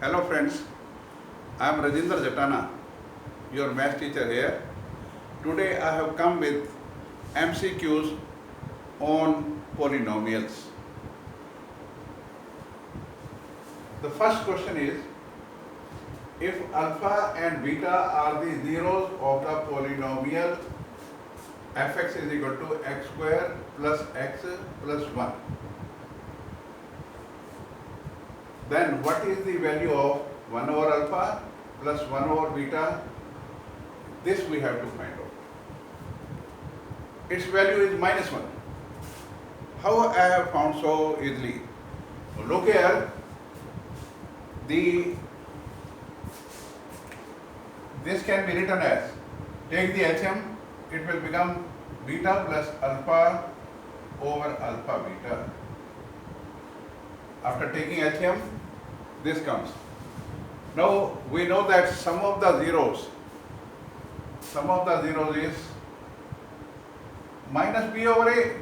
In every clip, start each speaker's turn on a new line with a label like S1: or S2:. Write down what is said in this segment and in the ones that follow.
S1: Hello friends, I am Rajinder Jatana, your math teacher here. Today I have come with MCQs on polynomials. The first question is, if alpha and beta are the zeros of the polynomial fx is equal to x square plus x plus 1, then what is the value of 1 over alpha plus 1 over beta? This we have to find out. Its value is minus 1. How I have found so easily? Look here, this can be written as, take the HM, it will become beta plus alpha over alpha beta. After taking HM, this comes. Now we know that sum of the zeros is minus b over a.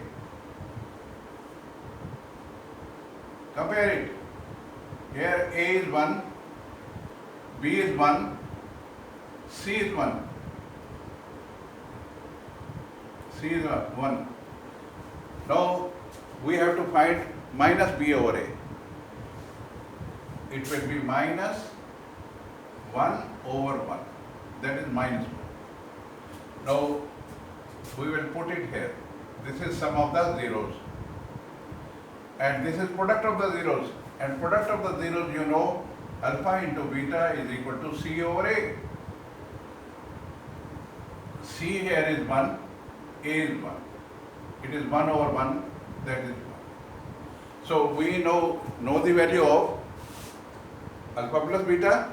S1: Compare it. Here a is 1, b is 1, c is 1. C is 1. Now we have to find minus b over a. It will be minus 1 over 1. That is minus 1. Now we will put it here. This is sum of the zeros. And this is product of the zeros. And product of the zeros, you know, alpha into beta is equal to c over a. C here is 1, a is 1. It is 1 over 1, that is 1. So we know the value of alpha plus beta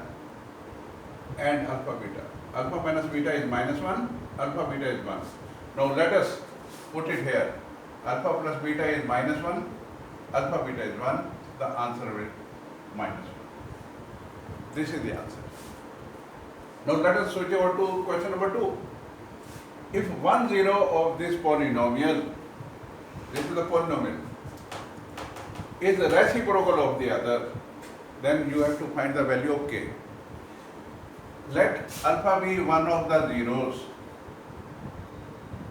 S1: and alpha beta. Alpha minus beta is minus 1, alpha beta is 1. Now let us put it here. Alpha plus beta is minus 1, alpha beta is 1. The answer will be minus 1. This is the answer. Now let us switch over to question number 2. If one zero of this polynomial, this is the polynomial, is the reciprocal of the other, then you have to find the value of k. Let alpha be one of the zeros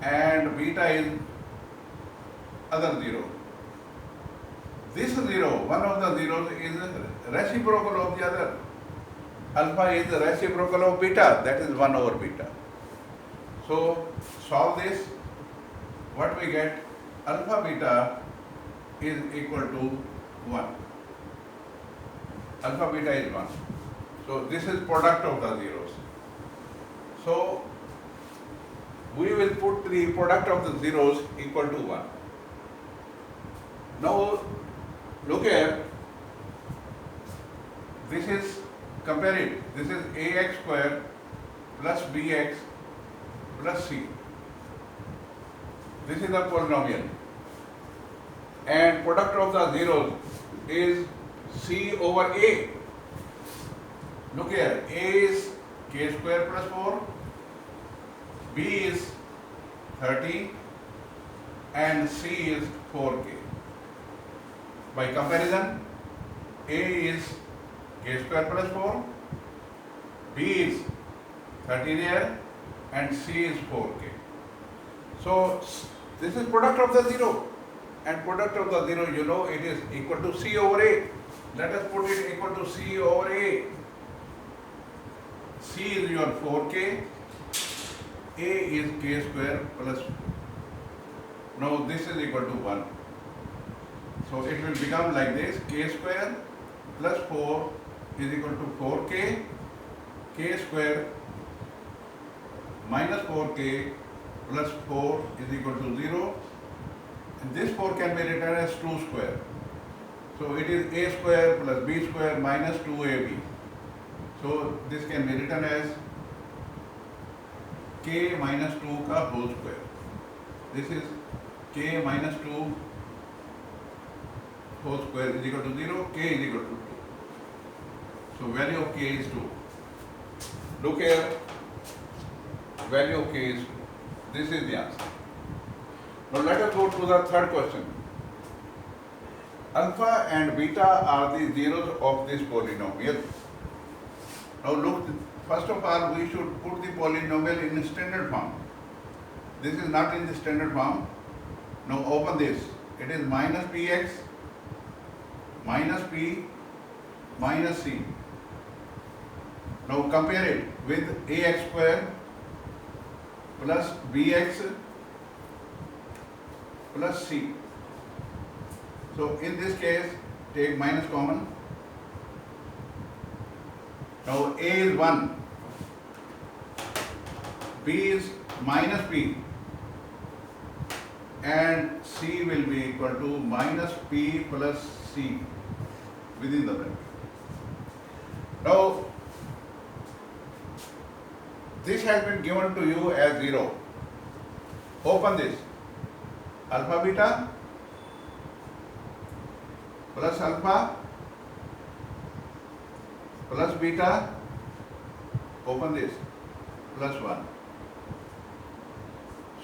S1: and beta is other zero. This zero, one of the zeros, is reciprocal of the other. Alpha is the reciprocal of beta, that is 1 over beta. So solve this. What we get? Alpha beta is equal to 1. Alpha beta is 1. So this is product of the zeros. So we will put the product of the zeros equal to 1. Now look here. This is, compare it. This is ax square plus bx plus c. This is the polynomial. And product of the zeros is c over a. Look here, a is k square plus 4, b is 13 and c is 4k. By comparison, a is k square plus 4, b is 13 here and c is 4k. So this is product of the zero, and product of the zero, you know, it is equal to c over a. Let us put it equal to c over a. C is your 4k, a is k square plus, now this is equal to 1. So it will become like this, k square plus 4 is equal to 4k, k square minus 4k plus 4 is equal to 0. And this 4 can be written as 2 square. So it is a square plus b square minus 2ab. So this can be written as k minus 2 ka whole square. This is k minus 2 whole square is equal to 0, k is equal to 2. So value of k is 2. Look here, value of k is 2. This is the answer. Now let us go to the third question. Alpha and beta are the zeros of this polynomial. Now look, first of all we should put the polynomial in standard form. This is not in the standard form. Now open this. It is minus px minus p minus c. Now compare it with ax square plus bx plus c. So in this case, take minus common. Now a is 1, b is minus p, and c will be equal to minus p plus c within the bracket. Now this has been given to you as 0. Open this. Alpha beta plus alpha plus beta, open this, plus 1.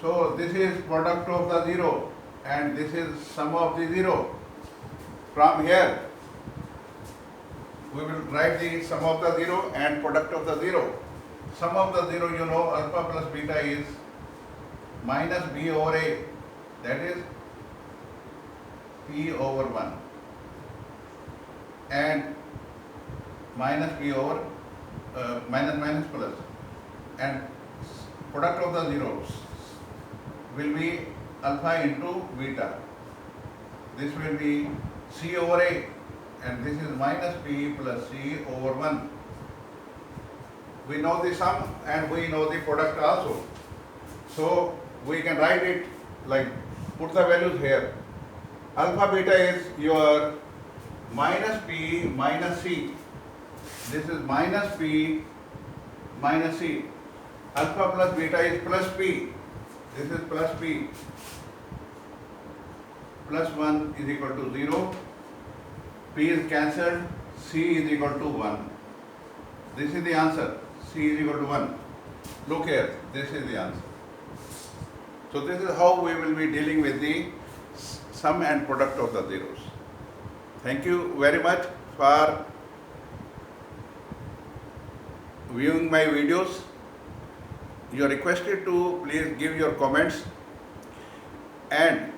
S1: So this is product of the 0 and this is sum of the 0. From here we will write the sum of the 0 and product of the 0. Sum of the 0, you know, alpha plus beta is minus b over a, that is p over 1, and minus p over minus plus, and product of the zeros will be alpha into beta. This will be c over a, and this is minus p plus c over 1. We know the sum and we know the product also. So we can write it like, put the values here. Alpha beta is your minus p minus c. This is minus p minus c. Alpha plus beta is plus p. This is plus p. Plus 1 is equal to 0. P is cancelled. C is equal to 1. This is the answer. C is equal to 1. Look here. This is the answer. So this is how we will be dealing with the sum and product of the zeros. Thank you very much for viewing my videos. You are requested to please give your comments and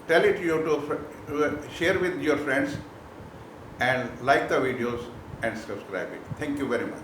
S1: tell it to share with your friends and like the videos and subscribe it. Thank you very much.